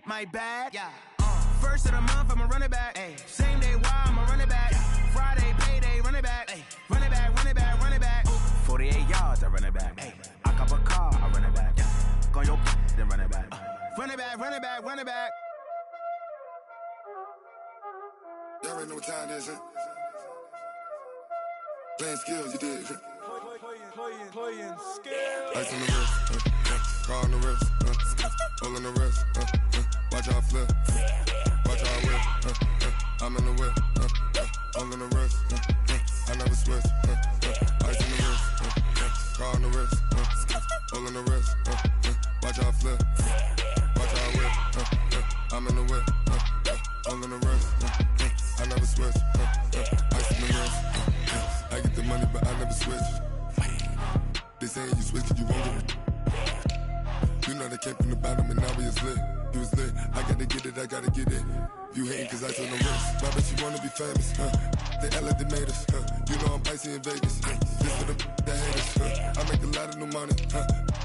my bad. Yeah. First of the month, I'ma run it back. Ay. Same day, why I'ma run it back. Yeah. Friday, payday, run it back. Ay. Run it back, run it back, run it back. 48 yards, I run it back. Ay. I cop a car, I run it back. Yeah. Go on your then run it back. Run it back, run it back, run it back. Y'all already know what time it is, huh? Playing skills, you did. Playing skills. Ice on the wrist, car on the wrist, hole on the wrist, watch how I flip, watch how I whip, I'm in the whip, hole on the wrist, I never switch, ice on the wrist, car on the wrist, hole on the wrist, watch how I flip, watch how I whip, I'm in the whip, hole on the wrist, I never switch, ice on the wrist, I get the money but I never switch. They saying you switch it, you won't get it. You know they came from the bottom and now we is lit. You was lit, I gotta get it, I gotta get it. You hating cause I told them wrist. Why bet you wanna be famous, They act like they made us, You know I'm icy in Vegas, Just for the that hate us, I make a lot of new money,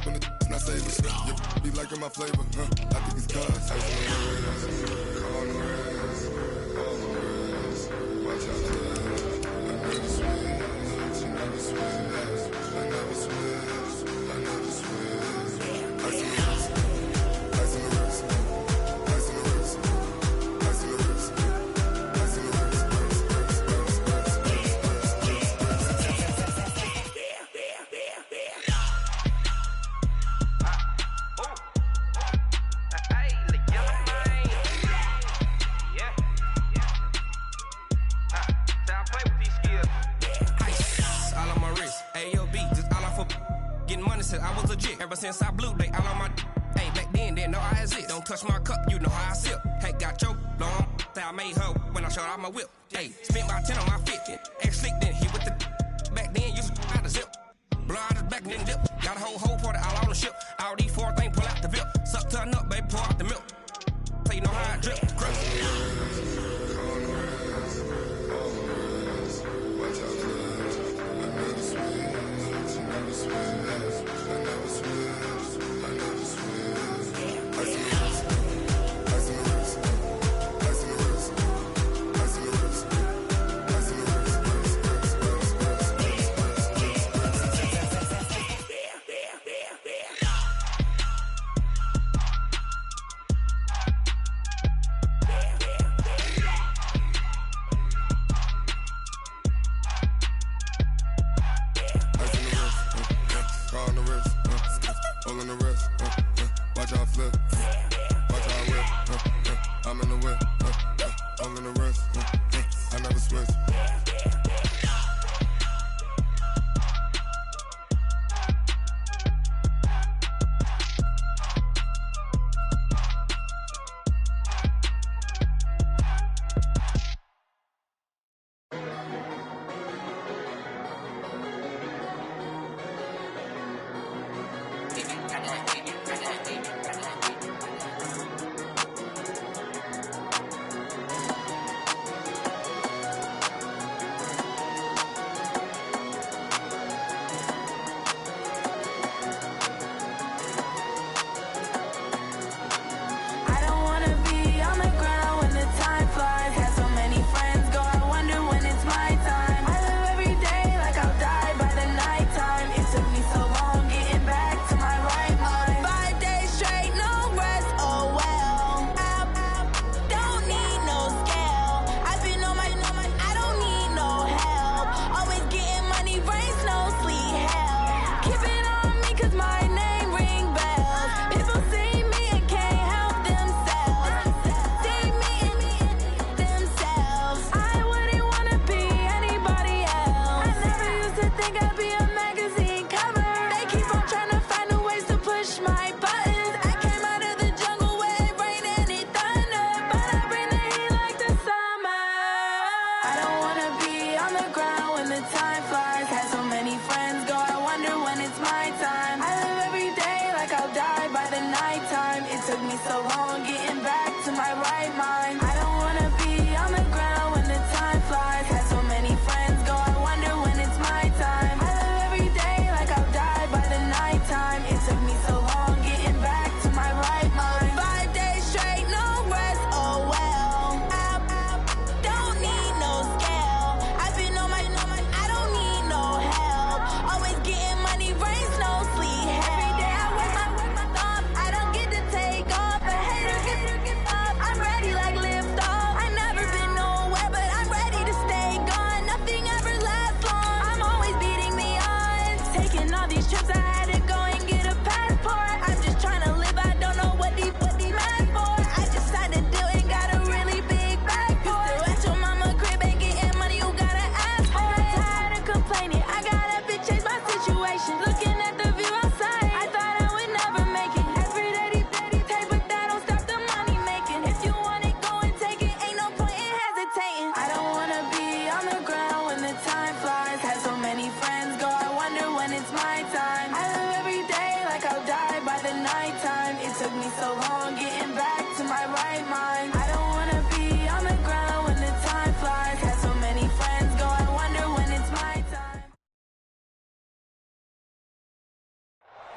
When it's not savers, You be liking my flavor, I think it's cause ice on the wrist, on the wrist, on the wrist. Watch out, I never switch, I never switch. I never switch, I never switch. Ice on the wrist, ice on the wrist, ice on the wrist, ice on the wrist, ice on the wrist, I was legit. Ever since I blew, they all on my hey, back then, didn't know I exist. Don't touch my cup, you know how I sip. Hey, got your long, say I made her when I showed out my whip. Hey, spent my 10 on my 50. Ex-slick, then he with the back then, used to out the zip. Blow out his back, then dip. Got a whole party all on the ship. All these four things, pull out the VIP. Suck to a nut, baby, pour out the milk. So you know how I drip. Grip. It took me so long getting back to my right mind. 5 days straight, no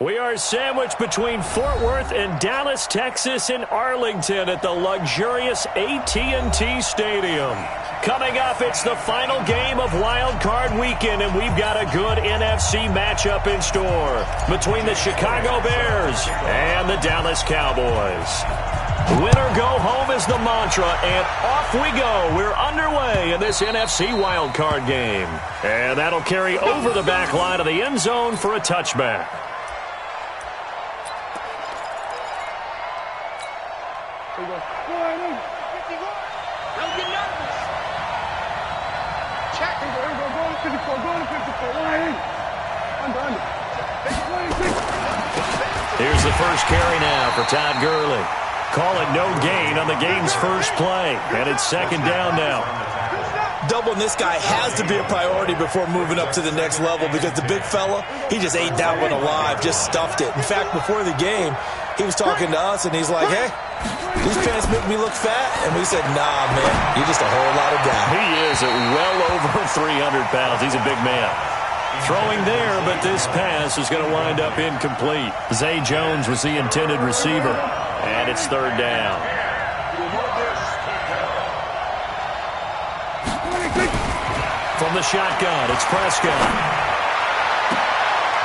We are sandwiched between Fort Worth and Dallas, Texas in Arlington at the luxurious AT&T Stadium. Coming up, it's the final game of Wild Card Weekend, and we've got a good NFC matchup in store between the Chicago Bears and the Dallas Cowboys. Win or go home is the mantra, and off we go. We're underway in this NFC Wild Card game. And that'll carry over the back line of the end zone for a touchback. Here's the first carry now for Todd Gurley. Call it no gain on the game's first play, and it's second down now. Doubling this guy has to be a priority before moving up to the next level because the big fella, he just ate that one alive, just stuffed it. In fact, before the game, he was talking to us, and he's like, hey, these pants make me look fat. And we said, nah, man, you're just a whole lot of guy. He is at well over 300 pounds. He's a big man. Throwing there, but this pass is going to wind up incomplete. Zay Jones was the intended receiver, and it's third down. From the shotgun, it's Prescott.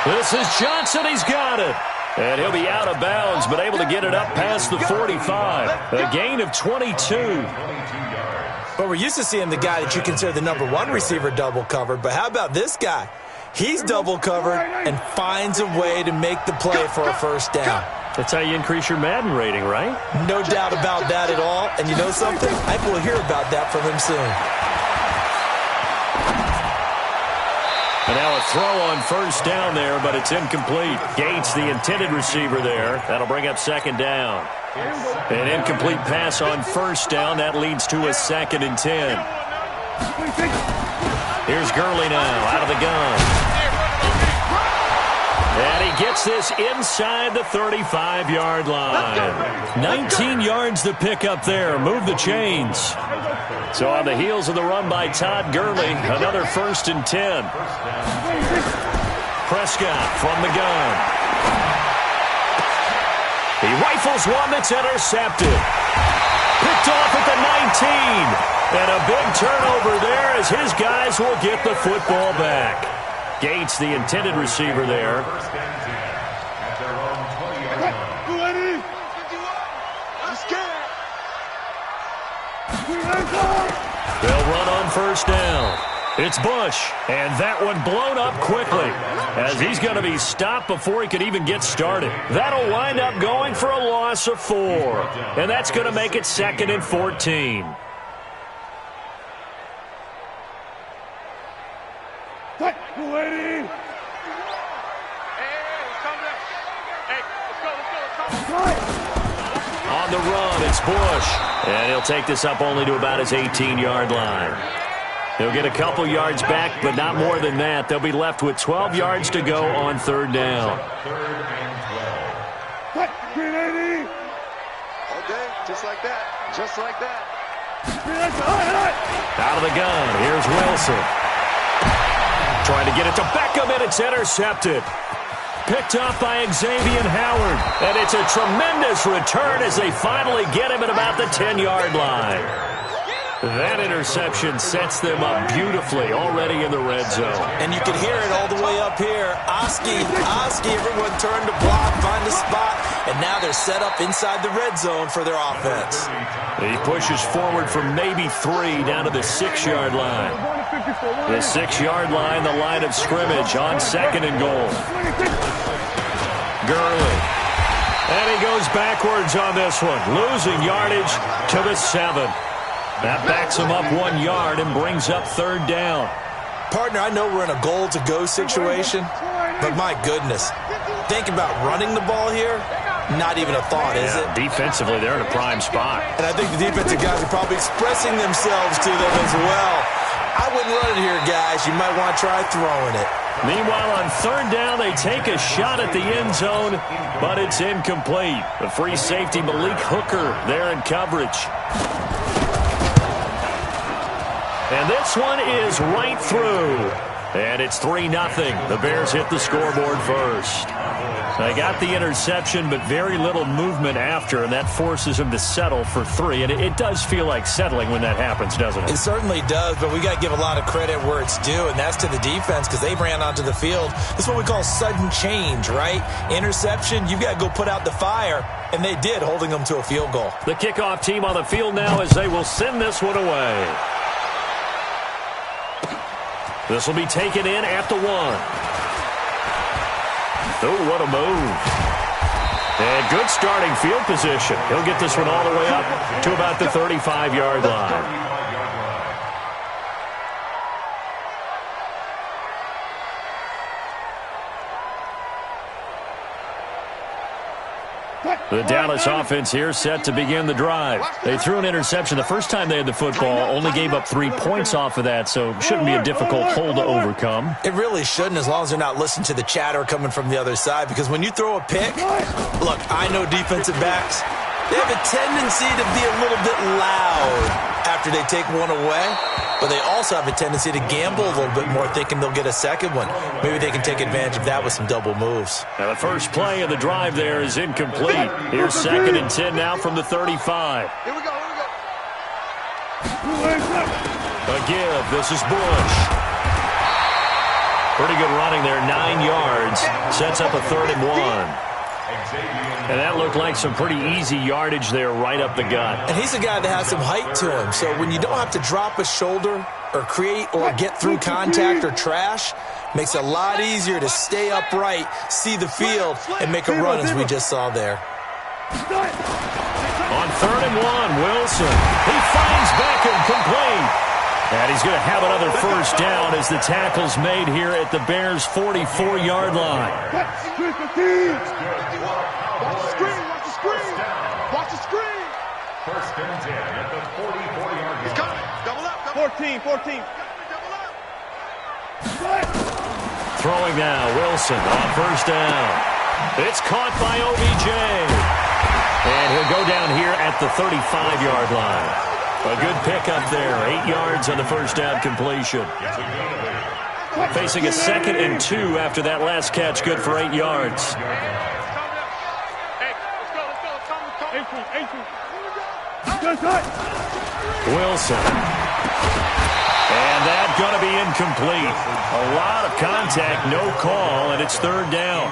This is Johnson. He's got it. And he'll be out of bounds, but able to get it up past the 45. A gain of 22. But we're used to seeing the guy that you consider the number one receiver double covered. But how about this guy? He's double covered and finds a way to make the play for a first down. That's how you increase your Madden rating, right? No doubt about that at all. And you know something? I think we'll hear about that from him soon. And now a throw on first down there, but it's incomplete. Gates, the intended receiver there. That'll bring up second down. An incomplete pass on first down. That leads to a 2nd and 10. Here's Gurley now, out of the gun. And he gets this inside the 35-yard line. 19 yards to pick up there. Move the chains. So on the heels of the run by Todd Gurley, another 1st and 10. Prescott from the gun. He rifles one that's intercepted. Picked off at the 19. And a big turnover there as his guys will get the football back. Gates, the intended receiver there. They'll run on first down. It's Bush, and that one blown up quickly as he's going to be stopped before he could even get started. That'll wind up going for a loss of 4, and that's going to make it 2nd and 14. On the run, it's Bush. And he'll take this up only to about his 18-yard line. He'll get a couple yards back, but not more than that. They'll be left with 12 yards to go on third down. Okay, just like that. Just like that. Out of the gun, here's Wilson. Trying to get it to Beckham, and it's intercepted. Picked up by Xavier Howard. And it's a tremendous return as they finally get him at about the 10-yard line. That interception sets them up beautifully already in the red zone. And you can hear it all the way up here. Oski, everyone turned to block, find a spot, and now they're set up inside the red zone for their offense. He pushes forward from maybe 3 down to the 6-yard line. The 6-yard line, the line of scrimmage on 2nd and goal. Gurley. And he goes backwards on this one, losing yardage to the 7. That backs him up 1 yard and brings up third down. Partner, I know we're in a goal-to-go situation, but my goodness, think about running the ball here. Not even a thought, is it? Defensively, they're in a prime spot. And I think the defensive guys are probably expressing themselves to them as well. I wouldn't run it here, guys. You might want to try throwing it. Meanwhile, on third down, they take a shot at the end zone, but it's incomplete. The free safety, Malik Hooker, there in coverage. And this one is right through. And it's 3-0. The Bears hit the scoreboard first. They got the interception, but very little movement after, and that forces him to settle for 3. And it does feel like settling when that happens, doesn't it? It certainly does, but we got to give a lot of credit where it's due, and that's to the defense because they ran onto the field. This is what we call sudden change, right? Interception, you've got to go put out the fire, and they did, holding them to a field goal. The kickoff team on the field now as they will send this one away. This will be taken in at the 1. Oh, what a move. And good starting field position. He'll get this one all the way up to about the 35-yard line. The Dallas offense here set to begin the drive. They threw an interception the first time they had the football, only gave up 3 points off of that, so shouldn't be a difficult hole to overcome. It really shouldn't, as long as they're not listening to the chatter coming from the other side, because when you throw a pick, look, I know defensive backs, they have a tendency to be a little bit loud after they take one away, but they also have a tendency to gamble a little bit more, thinking they'll get a second one. Maybe they can take advantage of that with some double moves. Now the first play of the drive there is incomplete. Here's 2nd and 10 now from the 35. Here we go. A give. This is Bush. Pretty good running there, 9 yards. Sets up a 3rd and 1. And that looked like some pretty easy yardage there right up the gut. And he's a guy that has some height to him. So when you don't have to drop a shoulder or create or get through contact or trash, makes it a lot easier to stay upright, see the field, and make a run as we just saw there. On 3rd and 1, Wilson. He finds Beckham complete. And he's going to have another first down as the tackle's made here at the Bears' 44-yard line. Watch the screen. 1st and 10 at the 44-yard line. He's coming. Double up. 14. Double up. Throwing now, Wilson on 1st down. It's caught by OBJ. And he'll go down here at the 35-yard line. A good pickup there, 8 yards on the first down completion. Facing a 2nd and 2 after that last catch, good for 8 yards. Wilson. And that's going to be incomplete. A lot of contact, no call, and it's 3rd down.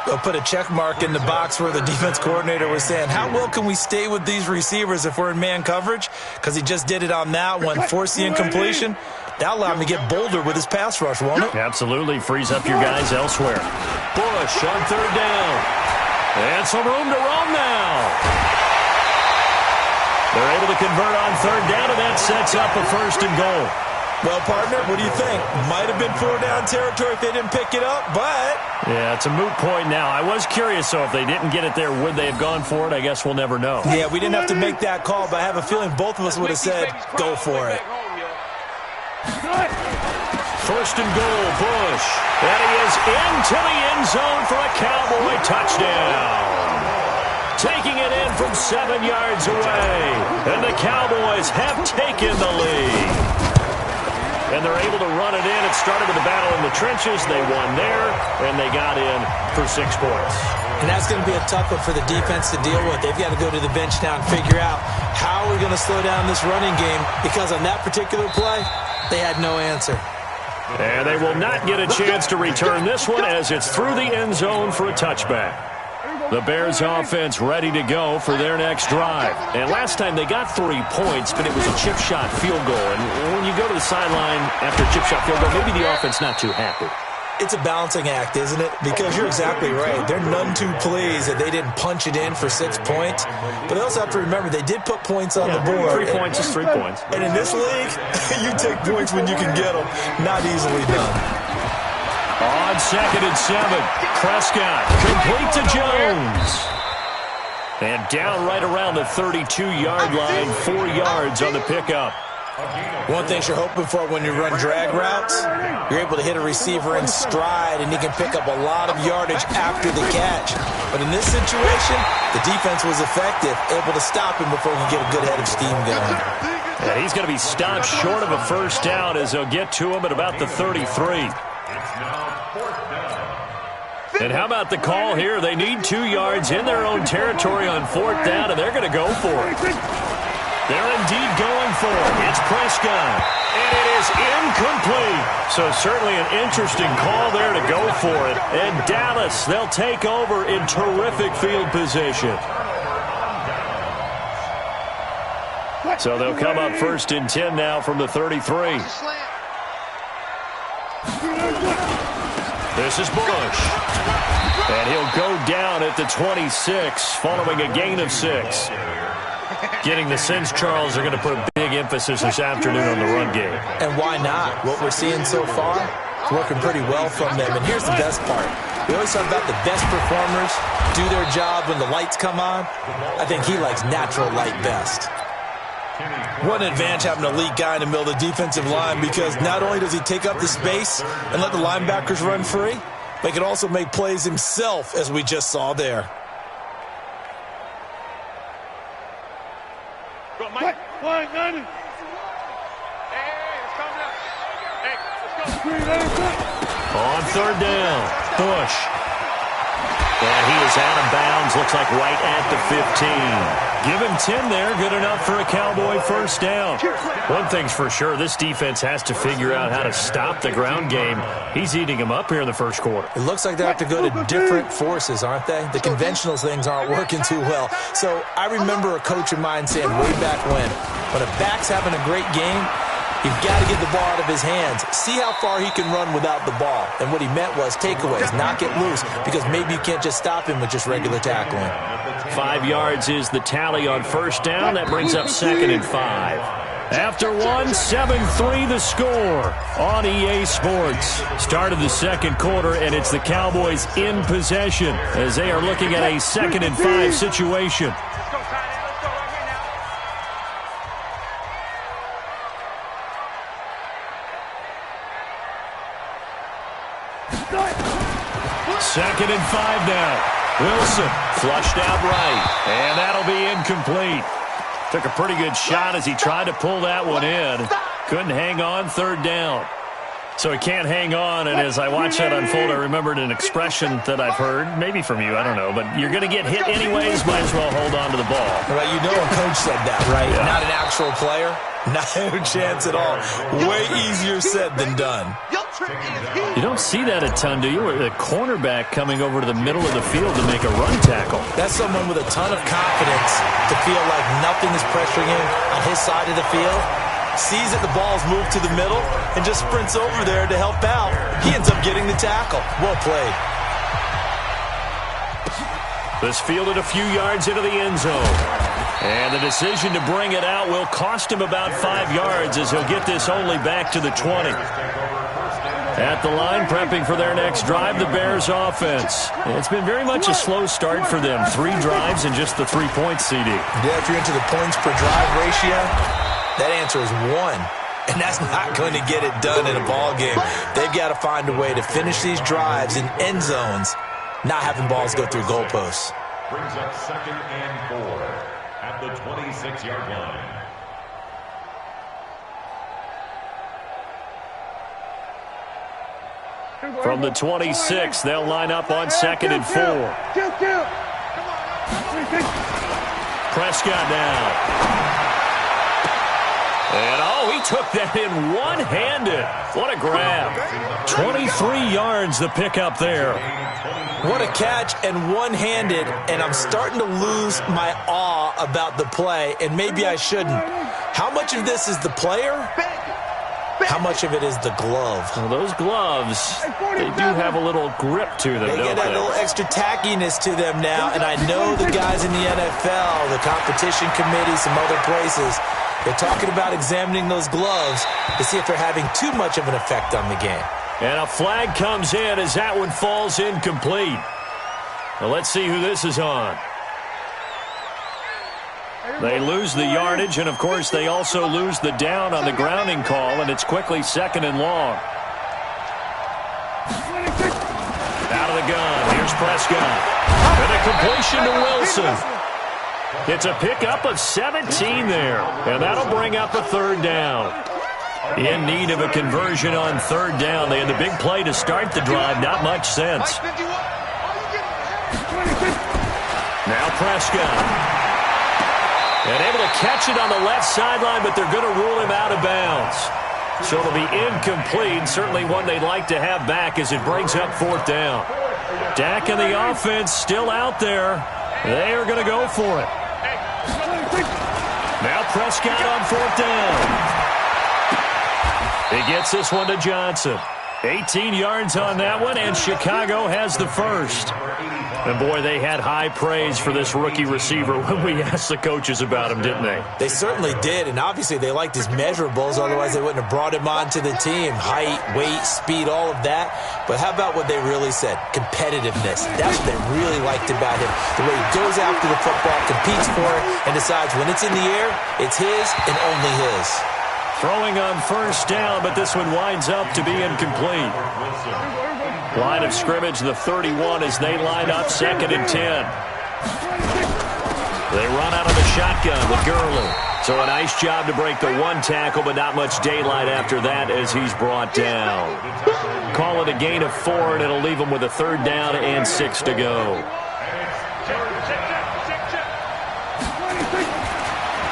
They'll put a check mark in the box where the defense coordinator was saying, how well can we stay with these receivers if we're in man coverage? Because he just did it on that one, forced the incompletion. That'll allow him to get bolder with his pass rush, won't it? Absolutely. Frees up your guys elsewhere. Bush on 3rd down. And some room to roam now. They're able to convert on 3rd down, and that sets up a 1st and goal. Well, partner, what do you think? Might have been 4-down territory if they didn't pick it up, but... Yeah, it's a moot point now. I was curious, so if they didn't get it there, would they have gone for it? I guess we'll never know. Yeah, we didn't have to make that call, but I have a feeling both of us would have said, go for it. 1st and goal, Bush. And he is into the end zone for a Cowboy touchdown. Taking it in from 7 yards away. And the Cowboys have taken the lead. And they're able to run it in. It started with a battle in the trenches. They won there, and they got in for 6 points. And that's going to be a tough one for the defense to deal with. They've got to go to the bench now and figure out how we're going to slow down this running game, because on that particular play, they had no answer. And they will not get a chance to return this one as it's through the end zone for a touchback. The Bears offense ready to go for their next drive. And last time they got 3 points, but it was a chip shot field goal. And when you go to the sideline after a chip shot field goal, maybe the offense not too happy. It's a balancing act, isn't it? Because you're exactly right. They're none too pleased that they didn't punch it in for 6 points. But they also have to remember they did put points on the board. 3 points is 3 points. And in this league, you take points when you can get them. Not easily done. On 2nd and 7, Prescott complete to Jones. And down right around the 32-yard line, 4 yards on the pickup. One thing you're hoping for when you run drag routes, you're able to hit a receiver in stride, and he can pick up a lot of yardage after the catch. But in this situation, the defense was effective, able to stop him before he could get a good head of steam going. And he's going to be stopped short of a first down as they'll get to him at about the 33. And how about the call here? They need 2 yards in their own territory on 4th down, and they're going to go for it. They're indeed going for it. It's Prescott, and it is incomplete. So certainly an interesting call there to go for it. And Dallas, they'll take over in terrific field position. So they'll come up 1st and 10 now from the 33. This is Bush. And he'll go down at the 26 following a gain of 6. Getting the sense, Charles, they're going to put a big emphasis this afternoon on the run game. And why not? What we're seeing so far is working pretty well from them. And here's the best part. We always talk about the best performers do their job when the lights come on. I think he likes natural light best. What an advantage having an elite guy in the middle of the defensive line, because not only does he take up the space and let the linebackers run free, but he can also make plays himself, as we just saw there. Go, Mike. Hey, it's coming up. Hey, let's go. On 3rd down, Bush. And he is out of bounds, looks like right at the 15. Give him 10 there, good enough for a Cowboy 1st down. One thing's for sure, this defense has to figure out how to stop the ground game. He's eating them up here in the 1st quarter. It looks like they have to go to different forces, aren't they? The conventional things aren't working too well. So I remember a coach of mine saying way back when a back's having a great game, you've got to get the ball out of his hands. See how far he can run without the ball. And what he meant was takeaways, not get loose, because maybe you can't just stop him with just regular tackling. 5 yards is the tally on 1st down. That brings up 2nd and 5. After 1, 7-3 the score on EA Sports. Start of the 2nd quarter, and it's the Cowboys in possession as they are looking at a 2nd and 5 situation. Let's go, Tiny. Let's go right here now. 2nd and 5 now. Wilson flushed out right, and that'll be incomplete. Took a pretty good shot as he tried to pull that one in. Couldn't hang on 3rd down. So he can't hang on, and as I watched that unfold, I remembered an expression that I've heard, maybe from you, I don't know, but you're going to get hit anyways, might as well hold on to the ball. Right, you know a coach said that, right? Yeah. Not an actual player. Not a chance at all. Way easier said than done. You don't see that a ton, do you? A cornerback coming over to the middle of the field to make a run tackle. That's someone with a ton of confidence to feel like nothing is pressuring him on his side of the field. Sees that the ball's moved to the middle and just sprints over there to help out. He ends up getting the tackle. Well played. This fielded a few yards into the end zone. And the decision to bring it out will cost him about 5 yards as he'll get this only back to the 20. At the line, prepping for their next drive, the Bears offense. It's been very much a slow start for them. 3 drives and just the 3 points, CD. Yeah, if you're into the points per drive ratio, that answer is 1. And that's not going to get it done in a ball game. They've got to find a way to finish these drives in end zones, not having balls go through goalposts. Brings up 2nd and 4 at the 26-yard line. From the 26, they'll line up on 2nd and 4. Prescott now. And, oh, he took that in one-handed. What a grab. 23 yards the pickup there. What a catch and one-handed, and I'm starting to lose my awe about the play, and maybe I shouldn't. How much of this is the player? How much of it is the glove? Well, those gloves, they do have a little grip to them, They don't get that they? little extra tackiness to them now, and I know the guys in the NFL, the competition committee, some other places, they're talking about examining those gloves to see if they're having too much of an effect on the game. And a flag comes in as that one falls incomplete. Now let's see who this is on. They lose the yardage, and of course they also lose the down on the grounding call, and it's quickly 2nd and long. Out of the gun, here's Prescott. And a completion to Wilson. It's a pickup of 17 there, and that'll bring up a 3rd down. In need of a conversion on 3rd down. They had the big play to start the drive, not much sense. Now Prescott. And able to catch it on the left sideline, but they're going to rule him out of bounds. So it'll be incomplete. Certainly one they'd like to have back as it brings up 4th down. Dak and the offense still out there. They are going to go for it. Now Prescott on 4th down. He gets this one to Johnson. 18 yards on that one, and Chicago has the first. And, boy, they had high praise for this rookie receiver when we asked the coaches about him, didn't they? They certainly did, and obviously they liked his measurables. Otherwise, they wouldn't have brought him onto the team. Height, weight, speed, all of that. But how about what they really said? Competitiveness. That's what they really liked about him. The way he goes after the football, competes for it, and decides when it's in the air, it's his and only his. Throwing on 1st down, but this one winds up to be incomplete. Line of scrimmage, the 31 as they line up 2nd and 10. They run out of the shotgun with Gurley. So a nice job to break the 1 tackle, but not much daylight after that as he's brought down. Call it a gain of 4, and it'll leave him with a 3rd down and 6 to go.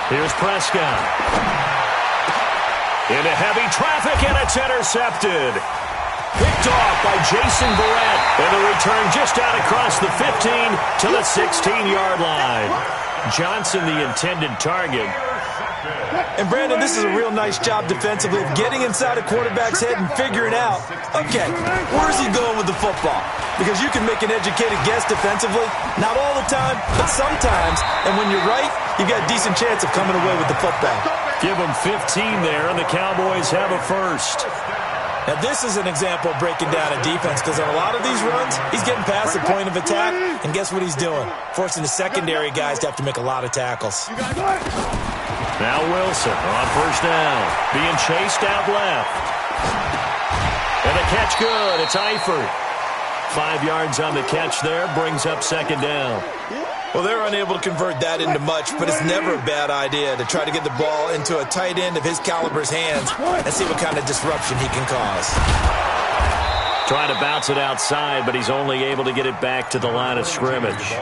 Here's Prescott. Into heavy traffic, and it's intercepted. Picked off by Jason Barrett. And the return just out across the 15 to the 16-yard line. Johnson, the intended target. And, Brandon, this is a real nice job defensively of getting inside a quarterback's head and figuring out, okay, where's he going with the football? Because you can make an educated guess defensively. Not all the time, but sometimes. And when you're right, you've got a decent chance of coming away with the football. Give them 15 there, and the Cowboys have a first. Now, this is an example of breaking down a defense because on a lot of these runs, he's getting past the point of attack, and guess what he's doing? Forcing the secondary guys to have to make a lot of tackles. Now Wilson on 1st down, being chased out left. And the catch good. It's Eifert. 5 yards on the catch there, brings up 2nd down. Well, they're unable to convert that into much, but it's never a bad idea to try to get the ball into a tight end of his caliber's hands and see what kind of disruption he can cause. Trying to bounce it outside, but he's only able to get it back to the line of scrimmage.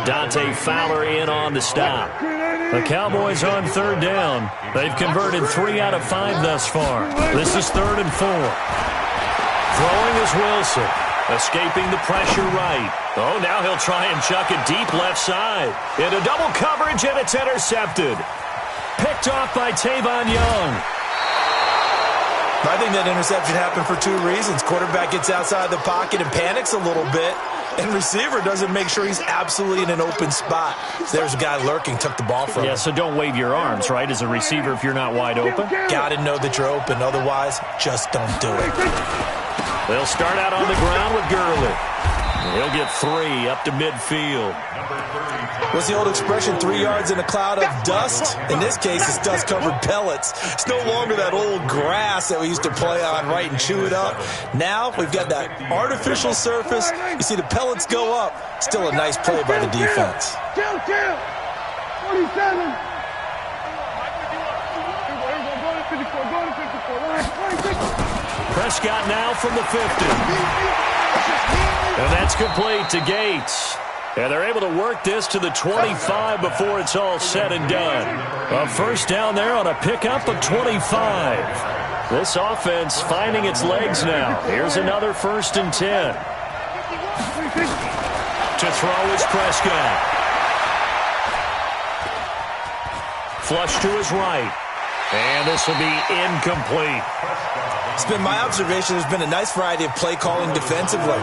Dante Fowler in on the stop. The Cowboys on 3rd down. They've converted 3 out of 5 thus far. This is 3rd and 4. Throwing is Wilson. Escaping the pressure right. Oh, now he'll try and chuck it deep left side. Into double coverage, and it's intercepted. Picked off by Tavon Young. I think that interception happened for 2 reasons. Quarterback gets outside the pocket and panics a little bit. And receiver doesn't make sure he's absolutely in an open spot. There's a guy lurking, took the ball from him. Yeah, so don't wave your arms, right, as a receiver if you're not wide open? Got to know that you're open. Otherwise, just don't do it. They'll start out on the ground with Gurley. He'll get 3 up to midfield. What's the old expression, 3 yards in a cloud of dust? In this case, it's dust-covered pellets. It's no longer that old grass that we used to play on, right, and chew it up. Now we've got that artificial surface. You see the pellets go up. Still a nice play by the defense. 47. Prescott now from the 50. And that's complete to Gates. And they're able to work this to the 25 before it's all said and done. A 1st down there on a pickup of 25. This offense finding its legs now. Here's another 1st and 10. To throw is Prescott. Flush to his right. And this will be incomplete. It's been my observation there's been a nice variety of play calling defensively.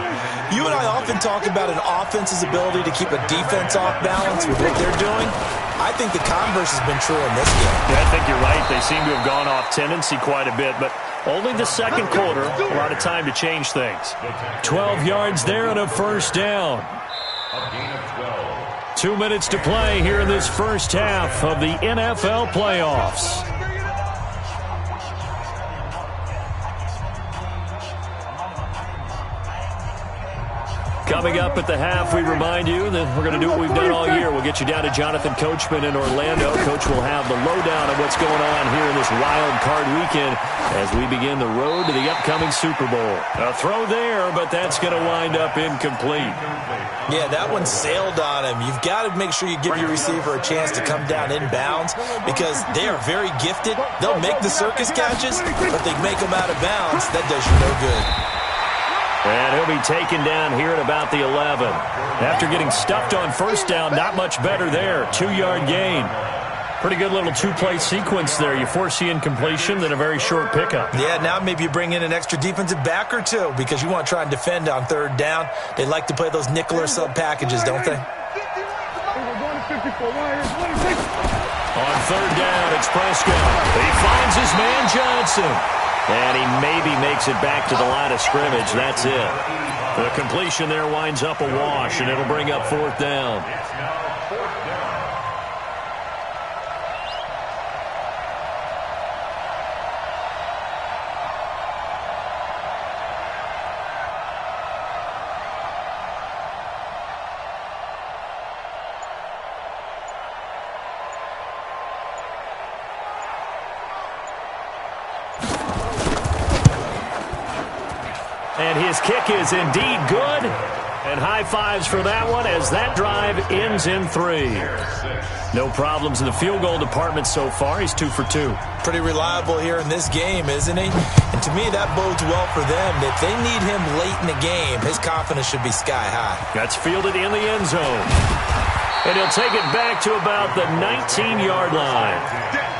You and I often talk about an offense's ability to keep a defense off balance with what they're doing. I think the converse has been true in this game. Yeah, I think you're right. They seem to have gone off tendency quite a bit, but only the 2nd quarter, a lot of time to change things. 12 yards there and a 1st down. 2 minutes to play here in this 1st half of the NFL playoffs. Coming up at the half, we remind you that we're going to do what we've done all year. We'll get you down to Jonathan Coachman in Orlando. Coach will have the lowdown of what's going on here in this wild card weekend as we begin the road to the upcoming Super Bowl. A throw there, but that's going to wind up incomplete. Yeah, that one sailed on him. You've got to make sure you give your receiver a chance to come down inbounds because they are very gifted. They'll make the circus catches, but they make them out of bounds. That does you no good. And he'll be taken down here at about the 11. After getting stuffed on first down, not much better there. 2-yard gain. Pretty good little two-play sequence there. You force the incompletion, then a very short pickup. Yeah, now maybe you bring in an extra defensive back or two because you want to try and defend on third down. They like to play those nickel or sub packages, don't they? On third down, it's Prescott. He finds his man Johnson. And he maybe makes it back to the line of scrimmage. That's it. The completion there winds up a wash, and it'll bring up fourth down. And his kick is indeed good. And high fives for that one as that drive ends in 3. No problems in the field goal department so far. He's 2 for 2. Pretty reliable here in this game, isn't he? And to me, that bodes well for them. If they need him late in the game, his confidence should be sky high. That's fielded in the end zone. And he'll take it back to about the 19-yard line.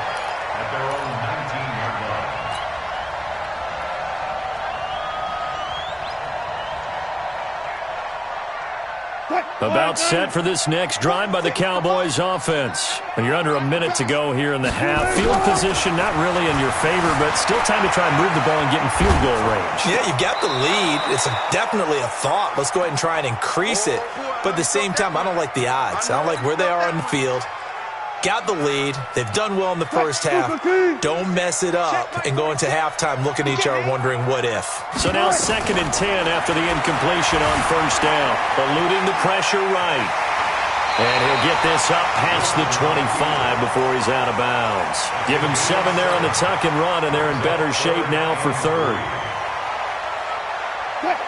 About set for this next drive by the Cowboys offense. And you're under a minute to go here in the half. Field position not really in your favor, but still time to try and move the ball and get in field goal range. Yeah, you got the lead. It's definitely a thought. Let's go ahead and try and increase it. But at the same time, I don't like the odds. I don't like where they are on the field. Got the lead. They've done well in the first half. Don't mess it up and go into halftime looking at each other wondering what if. So now 2nd and 10 after the incompletion on first down. Eluding the pressure right. And he'll get this up past the 25 before he's out of bounds. Give him 7 there on the tuck and run, and they're in better shape now for third.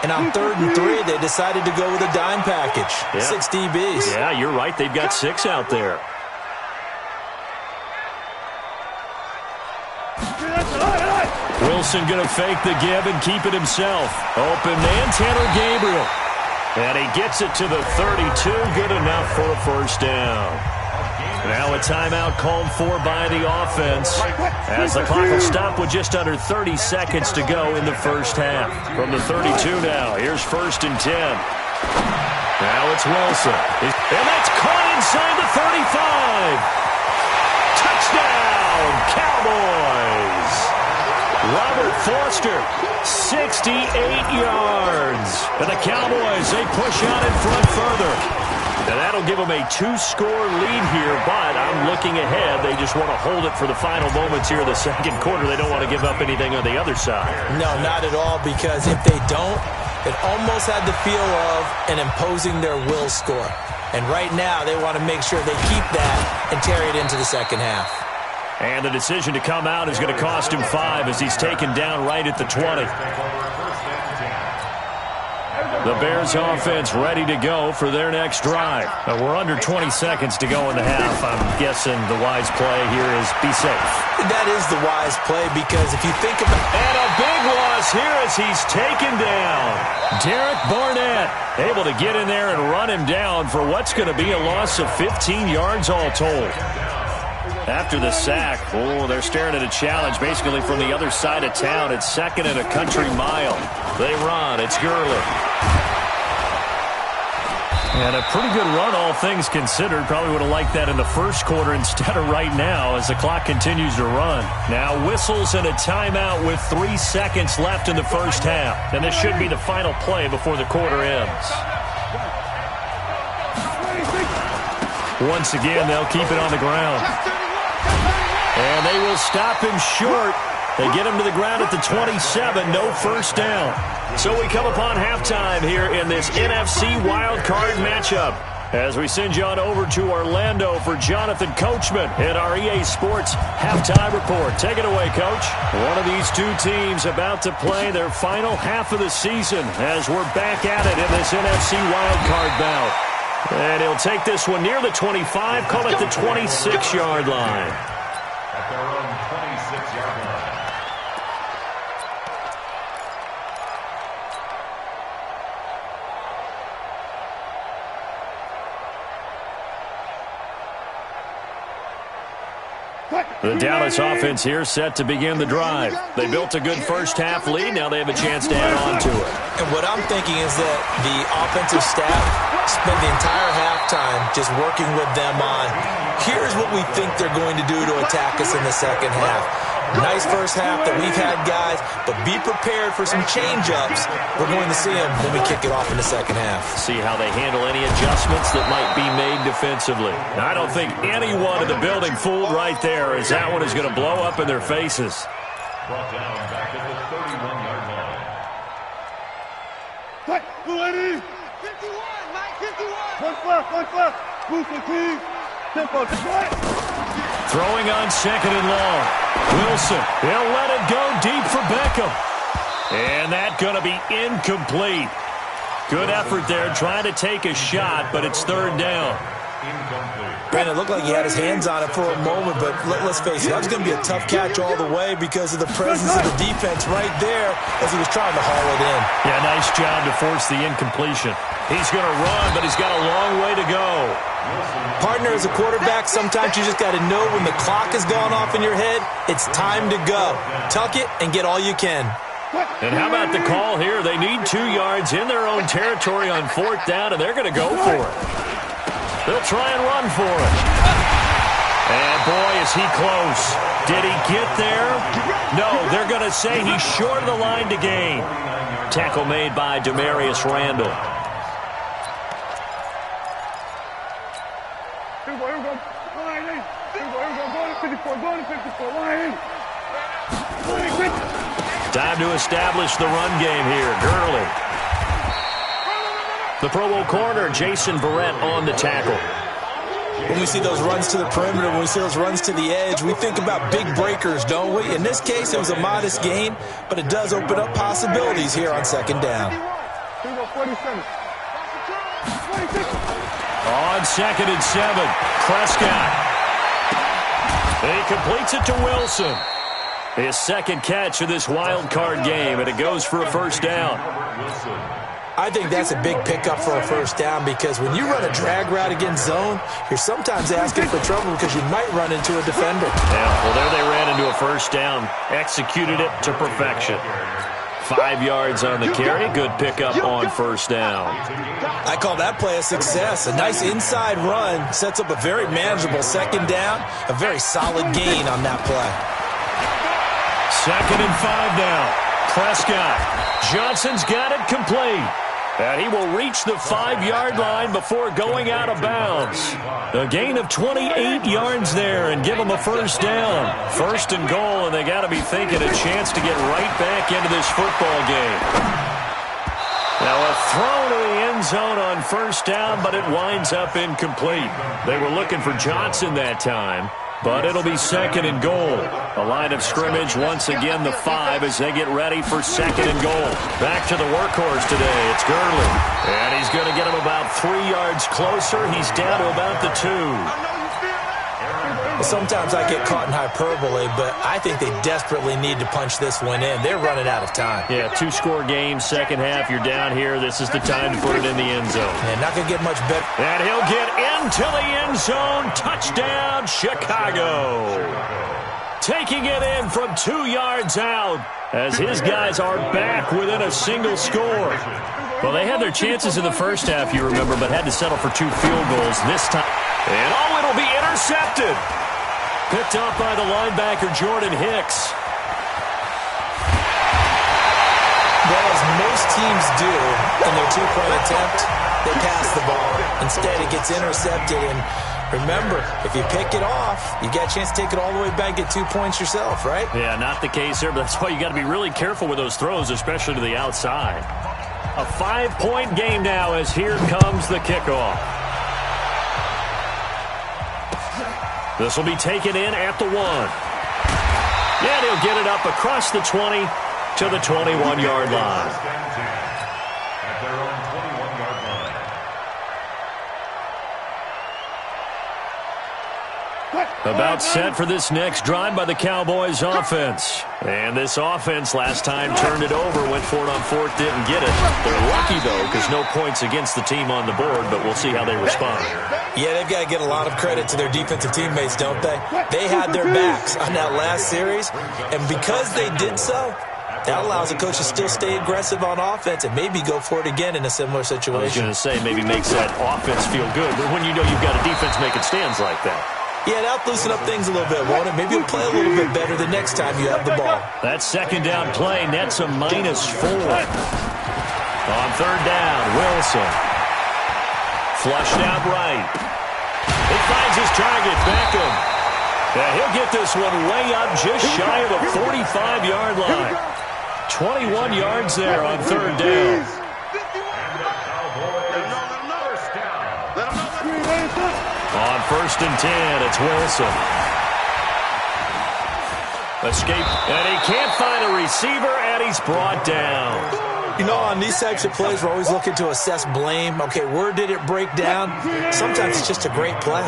And on 3rd and 3, they decided to go with a dime package. Yeah. 6 DBs. Yeah, you're right. They've got 6 out there. Wilson going to fake the give and keep it himself. Open man, Tanner Gabriel. And he gets it to the 32. Good enough for a first down. Now a timeout called for by the offense as the clock will stop with just under 30 seconds to go in the first half. From the 32 now, here's 1st and 10. Now it's Wilson. And that's caught inside the 35. Touchdown, Cowboys. Robert Foster, 68 yards. And the Cowboys, they push out in front further. And that'll give them a 2-score lead here, but I'm looking ahead. They just want to hold it for the final moments here of the second quarter. They don't want to give up anything on the other side. No, not at all, because if they don't, it almost had the feel of an imposing their will score. And right now, they want to make sure they keep that and carry it into the second half. And the decision to come out is going to cost him 5 as he's taken down right at the 20. The Bears offense ready to go for their next drive. We're under 20 seconds to go in the half. I'm guessing the wise play here is be safe. That is the wise play because if you think about it. And a big loss here as he's taken down. Derek Barnett able to get in there and run him down for what's going to be a loss of 15 yards all told. After the sack, they're staring at a challenge basically from the other side of town. It's 2nd and a country mile. They run. It's Gurley. And a pretty good run, all things considered. Probably would have liked that in the first quarter instead of right now as the clock continues to run. Now whistles and a timeout with 3 seconds left in the first half. And this should be the final play before the quarter ends. Once again, they'll keep it on the ground. And they will stop him short They get him to the ground at the 27, no first down. So we come upon halftime here in this NFC wildcard matchup as we send you on over to Orlando for Jonathan Coachman in our EA Sports Halftime Report. Take it away, Coach. One of these two teams about to play their final half of the season as we're back at it in this NFC wildcard bout. And he'll take this one near the 25, call it the 26-yard line. At their own 26-yard line. The Dallas offense here set to begin the drive. They built a good first-half lead. Now they have a chance to add on to it. And what I'm thinking is that the offensive staff spent the entire halftime just working with them on, here's what we think they're going to do to attack us in the second half. Nice first half that we've had, guys, but be prepared for some change-ups. We're going to see them when we kick it off in the second half. See how they handle any adjustments that might be made defensively. Now, I don't think anyone in the building fooled right there, as that one is going to blow up in their faces. Brought down back at the 31-yard line. Cut, 280. 51, Mike, 51. One flat. Boost the team. Tempo, Throwing on second and long. Wilson, he'll let it go deep for Beckham. And that's going to be incomplete. Good effort there trying to take a shot, but it's third down. Brandon, it looked like he had his hands on it for a moment, but let's face it, that was going to be a tough catch all the way because of the presence of the defense right there as he was trying to haul it in. Yeah, nice job to force the incompletion. He's going to run, but he's got a long way to go. Partner, as a quarterback, sometimes you just got to know when the clock has gone off in your head, it's time to go. Tuck it and get all you can. And how about the call here? They need 2 yards in their own territory on fourth down, and they're going to go for it. They'll try and run for it. And boy, is he close. Did he get there? No, they're going to say he's short of the line to gain. Tackle made by Demarius Randall. Time to establish the run game here. Gurley. The Pro Bowl corner, Jason Verrett, on the tackle. When we see those runs to the perimeter, when we see those runs to the edge, we think about big breakers, don't we? In this case, it was a modest gain, but it does open up possibilities here on second down. On second and 7, Prescott. He completes it to Wilson. His second catch of this wild card game, and it goes for a first down. I think that's a big pickup for a first down because when you run a drag route against zone, you're sometimes asking for trouble because you might run into a defender. Yeah, well, there they ran into a first down. Executed it to perfection. 5 yards on the carry. Good pickup on first down. I call that play a success. A nice inside run sets up a very manageable second down. A very solid gain on that play. Second and 5 now. Prescott. Johnson's got it complete. And he will reach the 5-yard line before going out of bounds. A gain of 28 yards there and give them a first down. First and goal, and they got to be thinking a chance to get right back into this football game. Now a throw to the end zone on first down, but it winds up incomplete. They were looking for Johnson that time. But it'll be second and goal. A line of scrimmage once again the 5 as they get ready for second and goal. Back to the workhorse today. It's Gurley. And he's going to get him about 3 yards closer. He's down to about the 2. Sometimes I get caught in hyperbole, but I think they desperately need to punch this one in. They're running out of time. Yeah, 2-score game, second half. You're down here. This is the time to put it in the end zone. Yeah, not going to get much better. And he'll get into the end zone. Touchdown, Chicago. Taking it in from 2 yards out as his guys are back within a single score. Well, they had their chances in the first half, you remember, but had to settle for 2 field goals this time. And it'll be intercepted. Picked up by the linebacker, Jordan Hicks. Well, as most teams do in their 2-point attempt, they pass the ball. Instead, it gets intercepted, and Remember, if you pick it off, you got a chance to take it all the way back, get 2 points yourself, right? Yeah, not the case there, but that's why you got to be really careful with those throws, especially to the outside. A 5-point game now as here comes the kickoff. This will be taken in at the 1. And he'll get it up across the 20 to the 21-yard line. About set for this next drive by the Cowboys offense. And this offense last time turned it over, went for it on 4th, didn't get it. They're lucky, though, because no points against the team on the board, but we'll see how they respond. Yeah, they've got to get a lot of credit to their defensive teammates, don't they? They had their backs on that last series, and because they did so, that allows the coach to still stay aggressive on offense and maybe go for it again in a similar situation. I was going to say maybe makes that offense feel good, but when you know you've got a defense making stands like that. Yeah, that'll loosen up things a little bit, won't it? Maybe you'll play a little bit better the next time you have the ball. That second down play nets a -4. On 3rd down, Wilson. Flushed out right. He finds his target, Beckham. Yeah, he'll get this one way up just shy of the 45-yard line. 21 yards there on 3rd down. On 1st and 10, it's Wilson. Escape, and he can't find a receiver, and he's brought down. You know, on these types of plays, we're always looking to assess blame. Okay, where did it break down? Sometimes it's just a great play.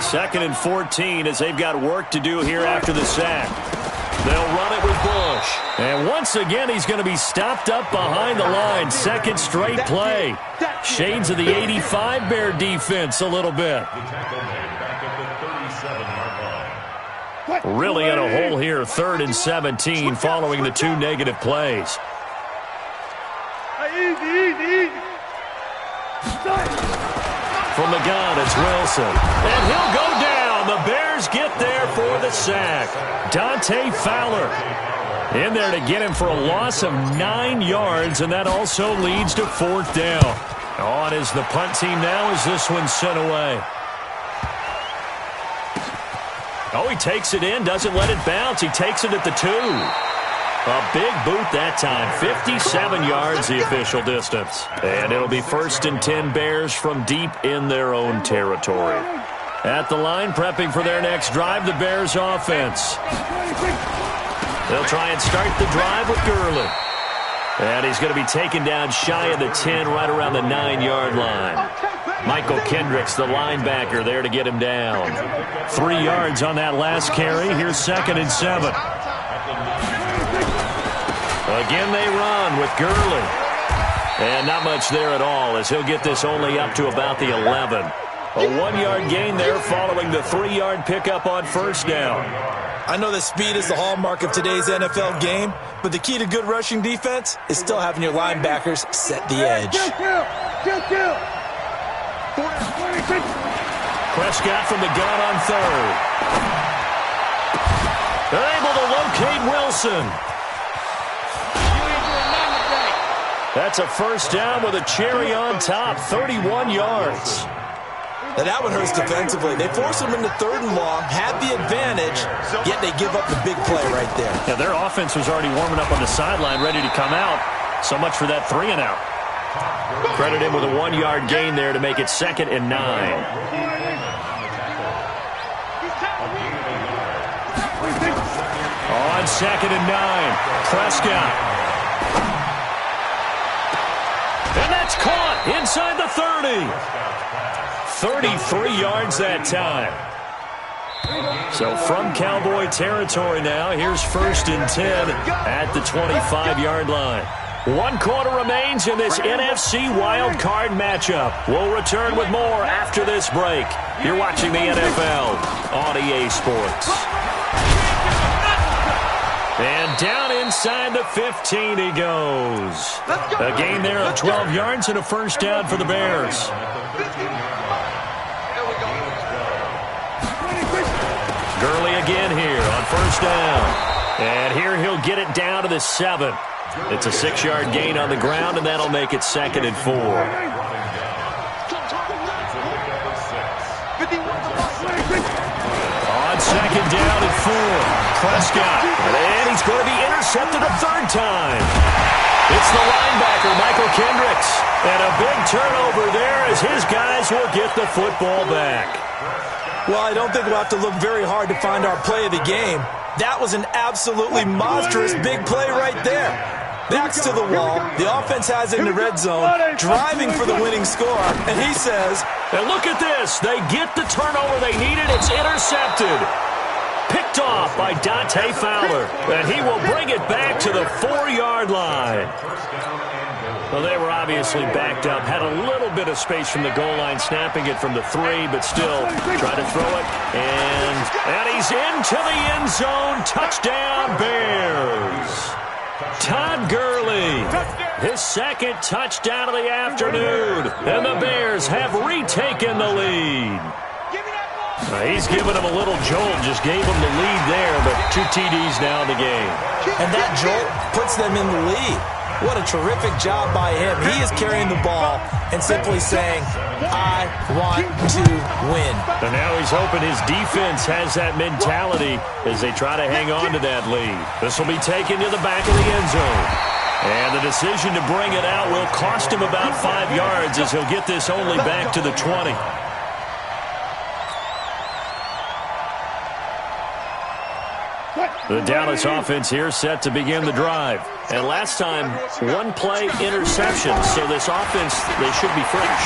2nd and 14 as they've got work to do here after the sack. They'll run it with Bush. And once again, he's going to be stopped up behind the line. 2nd straight play. Shades of the 85 Bear defense a little bit. Really in a hole here, 3rd and 17 following the 2 negative plays. From the gun, it's Wilson. And he'll go down. The Bears get there for the sack. Dante Fowler in there to get him for a loss of 9 yards, and that also leads to 4th down. On is the punt team now as this one's sent away. Oh, he takes it in, doesn't let it bounce. He takes it at the 2. A big boot that time. 57 yards the official distance. And it'll be 1st and 10 Bears from deep in their own territory. At the line, prepping for their next drive, the Bears offense. They'll try and start the drive with Gurley. And he's going to be taken down shy of the 10, right around the 9-yard line. Michael Kendricks, the linebacker, there to get him down. 3 yards on that last carry. Here's 2nd and 7. Again they run with Gurley. And not much there at all as he'll get this only up to about the 11. A 1-yard gain there following the 3-yard pickup on 1st down. I know that speed is the hallmark of today's NFL game, but the key to good rushing defense is still having your linebackers set the edge. Prescott from the gun on 3rd. They're able to locate Wilson. That's a 1st down with a cherry on top, 31 yards. Now that one hurts defensively. They force them into 3rd and long, have the advantage, yet they give up the big play right there. Yeah, their offense was already warming up on the sideline, ready to come out. So much for that 3 and out. Credit him with a 1-yard gain there to make it 2nd and 9. On 2nd and 9, Prescott. And that's caught inside the 30. 33 yards that time. So from Cowboy territory now, here's 1st and 10 at the 25-yard line. 1 quarter remains in this NFC wild card matchup. We'll return with more after this break. You're watching the NFL on EA Sports. And down inside the 15 he goes. A gain there of 12 yards and a 1st down for the Bears. Gurley again here on 1st down. And here he'll get it down to the 7. It's a 6-yard gain on the ground, and that'll make it 2nd and 4. On second down and 4, Prescott. And he's going to be intercepted a third time. It's the linebacker, Michael Kendricks. And a big turnover there as his guys will get the football back. Well, I don't think we'll have to look very hard to find our play of the game. That was an absolutely monstrous big play right there. Backs to the wall. The offense has it in the red zone, driving for the winning score. And he says, and look at this. They get the turnover they needed. It's intercepted. Picked off by Dante Fowler. And he will bring it back to the 4-yard line. Well, they were obviously backed up. Had a little bit of space from the goal line, snapping it from the 3, but still trying to throw it. And he's into the end zone. Touchdown, Bears. Todd Gurley, his second touchdown of the afternoon. And the Bears have retaken the lead. He's giving them a little jolt, just gave them the lead there, but 2 TDs now in the game. And that jolt puts them in the lead. What a terrific job by him. He is carrying the ball and simply saying, I want to win. And now he's hoping his defense has that mentality as they try to hang on to that lead. This will be taken to the back of the end zone. And the decision to bring it out will cost him about 5 yards as he'll get this only back to the 20. The Dallas offense here set to begin the drive. And last time, 1-play interception. So this offense, they should be fresh.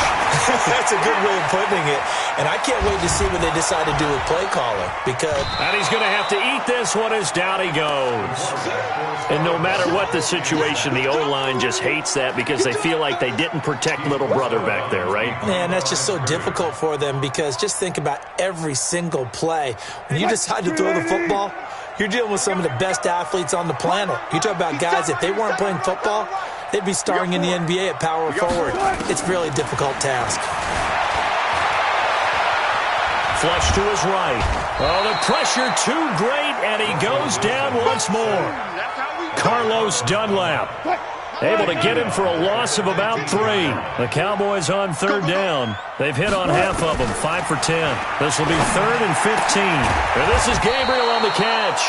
That's a good way of putting it. And I can't wait to see what they decide to do with play calling. And he's going to have to eat this one as down he goes. And no matter what the situation, the O-line just hates that because they feel like they didn't protect little brother back there, right? Man, that's just so difficult for them because just think about every single play. When you decide to throw the football, you're dealing with some of the best athletes on the planet. You talk about guys, if they weren't playing football, they'd be starring in the NBA at power forward. It's a really difficult task. Flush to his right. Oh, the pressure too great, and he goes down once more. Carlos Dunlap able to get him for a loss of about 3. The Cowboys on third down. They've hit on half of them, 5 for 10. This will be 3rd and 15. And this is Gabriel on the catch.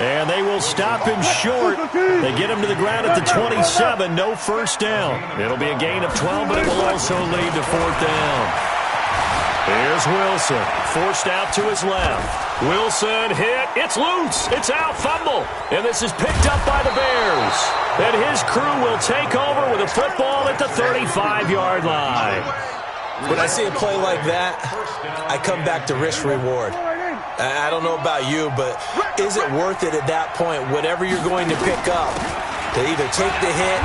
And they will stop him short. They get him to the ground at the 27. No first down. It'll be a gain of 12, but it will also lead to 4th down. Here's Wilson, forced out to his left. Wilson hit. It's loose. It's out. Fumble. And this is picked up by the Bears. And his crew will take over with a football at the 35-yard line. When I see a play like that, I come back to risk-reward. I don't know about you, but is it worth it at that point, whatever you're going to pick up, to either take the hit,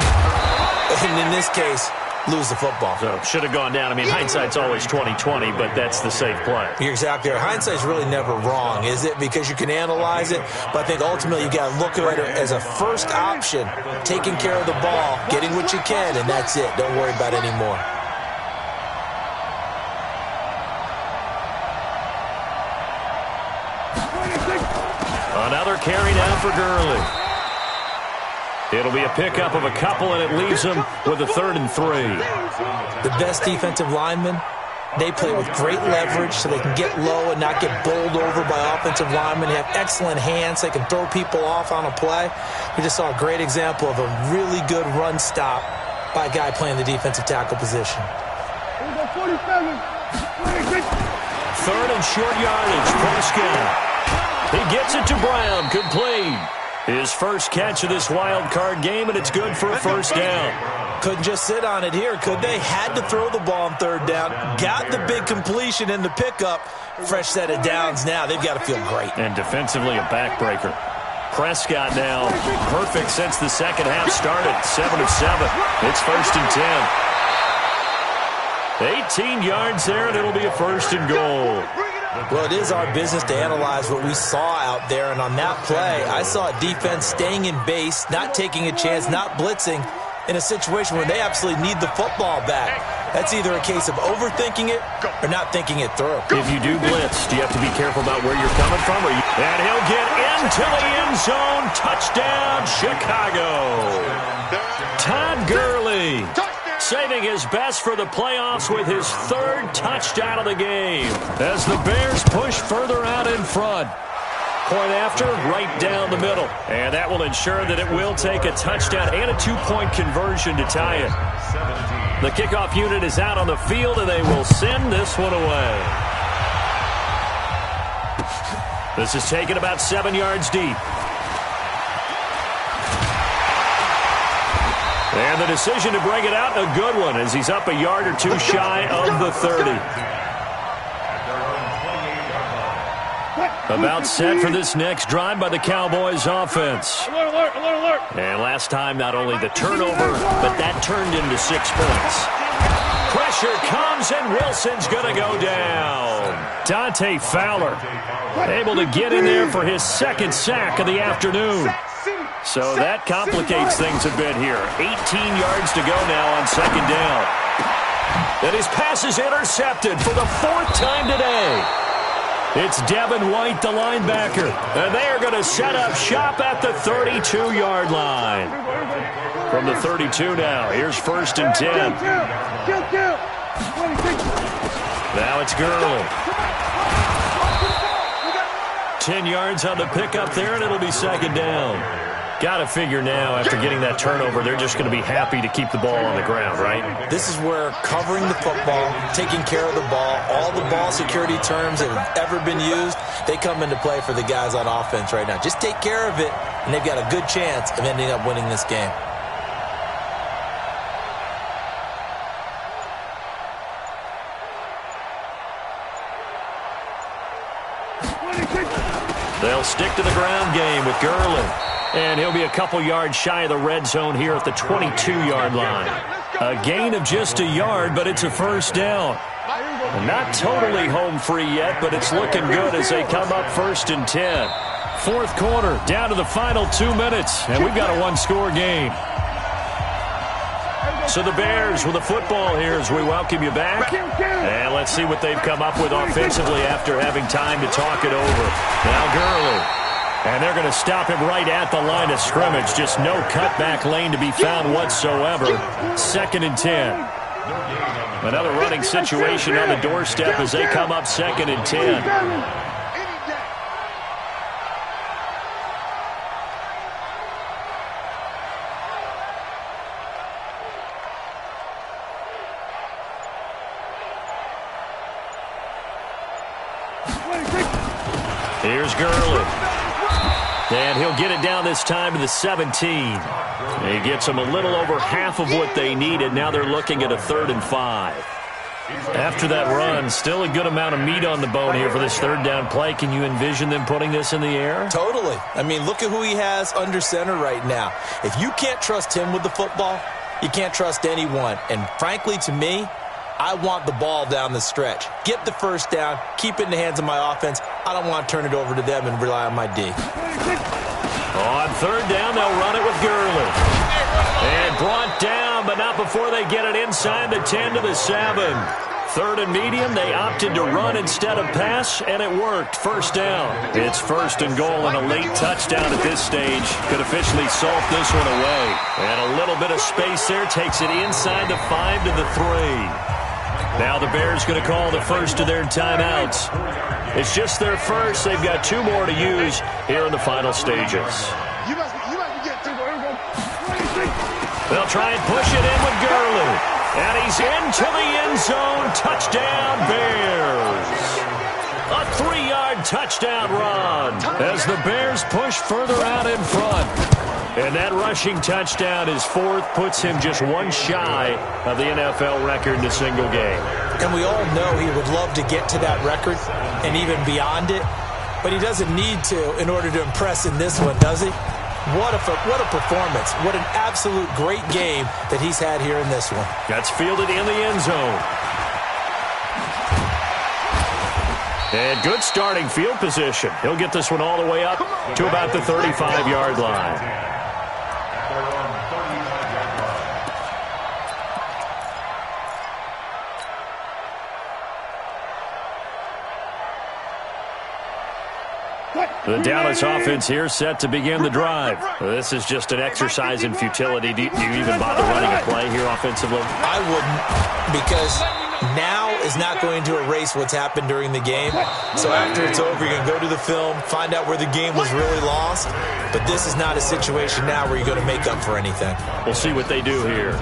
and in this case, lose the football? So should have gone down. I mean, hindsight's always 20/20, but that's the safe play. You're exactly right. Hindsight's really never wrong, is it? Because you can analyze it, but I think ultimately you got to look at it as a first option, taking care of the ball, getting what you can, and that's it. Don't worry about it anymore. Another carry now for Gurley. It'll be a pickup of a couple, and it leaves them with a 3rd and 3. The best defensive linemen, they play with great leverage so they can get low and not get bowled over by offensive linemen. They have excellent hands. They can throw people off on a play. We just saw a great example of a really good run stop by a guy playing the defensive tackle position. 3rd and short yardage. Prescott. He gets it to Brown. Complete. His first catch of this wild card game, and it's good for a first down. Couldn't just sit on it here, could they? Had to throw the ball on 3rd down. Got the big completion in the pickup. Fresh set of downs now. They've got to feel great. And defensively, a backbreaker. Prescott now perfect since the second half started. 7 of 7. It's 1st and 10. 18 yards there, and it'll be a 1st and goal. Well, it is our business to analyze what we saw out there, and on that play, I saw a defense staying in base, not taking a chance, not blitzing, in a situation where they absolutely need the football back. That's either a case of overthinking it or not thinking it through. If you do blitz, do you have to be careful about where you're coming from? And he'll get into the end zone. Touchdown, Chicago. Todd Gurley saving his best for the playoffs with his third touchdown of the game as the Bears push further out in front. Point after, right down the middle. And that will ensure that it will take a touchdown and a 2-point conversion to tie it. The kickoff unit is out on the field, and they will send this one away. This is taken about 7 yards deep. And the decision to bring it out, a good one, as he's up a yard or two shy of the 30. About set for this next drive by the Cowboys offense. Alert, alert, alert. And last time, not only the turnover, but that turned into 6 points. Pressure comes, and Wilson's going to go down. Dante Fowler able to get in there for his second sack of the afternoon. So that complicates things a bit here. 18 yards to go now on second down. And his pass is intercepted for the 4th time today. It's Devin White, the linebacker. And they are going to set up shop at the 32-yard line. From the 32 now, here's 1st and 10. Now it's Gurley. 10 yards on the pickup there, and it'll be second down. Got to figure now, after getting that turnover, they're just going to be happy to keep the ball on the ground, right? This is where covering the football, taking care of the ball, all the ball security terms that have ever been used, they come into play for the guys on offense right now. Just take care of it, and they've got a good chance of ending up winning this game. They'll stick to the ground game with Gurley. And he'll be a couple yards shy of the red zone here at the 22-yard line. A gain of just a yard, but it's a first down. Not totally home free yet, but it's looking good as they come up 1st and 10. 4th quarter, down to the final 2 minutes, and we've got a one-score game. So the Bears with the football here as we welcome you back. And let's see what they've come up with offensively after having time to talk it over. Now Gurley. And they're going to stop him right at the line of scrimmage. Just no cutback lane to be found whatsoever. 2nd and 10. Another running situation on the doorstep as they come up 2nd and 10. Here's Gurley. And he'll get it down this time to the 17. He gets them a little over half of what they needed. Now they're looking at a 3rd and 5. After that run, still a good amount of meat on the bone here for this 3rd down play. Can you envision them putting this in the air? Totally. I mean, look at who he has under center right now. If you can't trust him with the football, you can't trust anyone. And frankly, to me, I want the ball down the stretch. Get the first down, keep it in the hands of my offense. I don't want to turn it over to them and rely on my D. On 3rd down, they'll run it with Gurley. And brought down, but not before they get it inside the 10 to the 7. 3rd and medium, they opted to run instead of pass, and it worked. 1st down. It's 1st and goal, and a late touchdown at this stage could officially salt this one away. And a little bit of space there takes it inside the 5 to the 3. Now the Bears going to call the first of their timeouts. It's just their first. They've got 2 more to use here in the final stages. They'll try and push it in with Gurley. And he's into the end zone. Touchdown, Bears. A 3-yard touchdown run as the Bears push further out in front. And that rushing touchdown, his 4th, puts him just 1 shy of the NFL record in a single game. And we all know he would love to get to that record and even beyond it, but he doesn't need to in order to impress in this one, does he? What a performance. What an absolute great game that he's had here in this one. That's fielded in the end zone. And good starting field position. He'll get this one all the way up to about the 35-yard line. The Dallas offense here set to begin the drive. This is just an exercise in futility. Do you even bother running a play here offensively? I wouldn't, because now is not going to erase what's happened during the game. So after it's over, you're going to go to the film, find out where the game was really lost. But this is not a situation now where you're going to make up for anything. We'll see what they do here.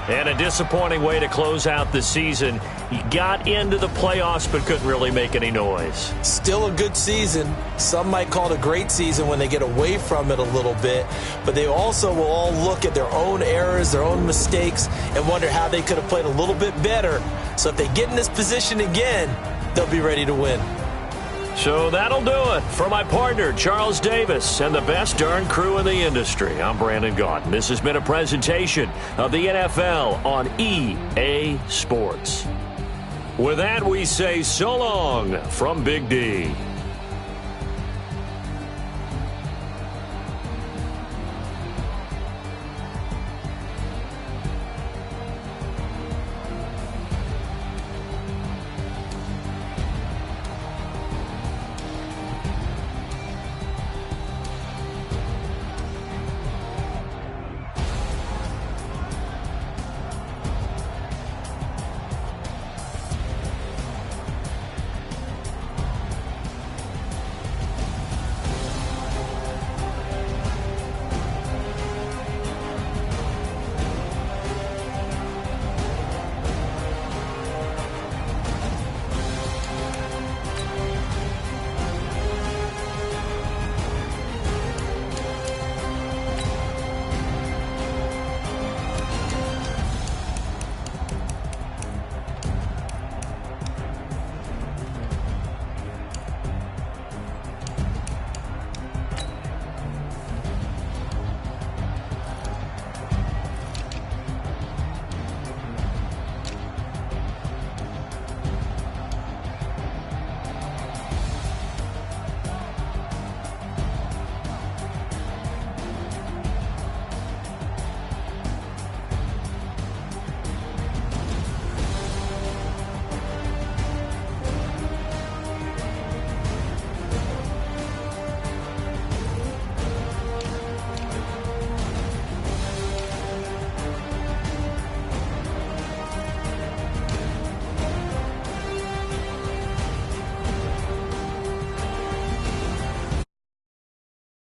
And a disappointing way to close out the season. He got into the playoffs but couldn't really make any noise. Still a good season. Some might call it a great season when they get away from it a little bit. But they also will all look at their own errors, their own mistakes, and wonder how they could have played a little bit better. So if they get in this position again, they'll be ready to win. So that'll do it. For my partner, Charles Davis, and the best darn crew in the industry, I'm Brandon Gaudin. This has been a presentation of the NFL on EA Sports. With that, we say so long from Big D.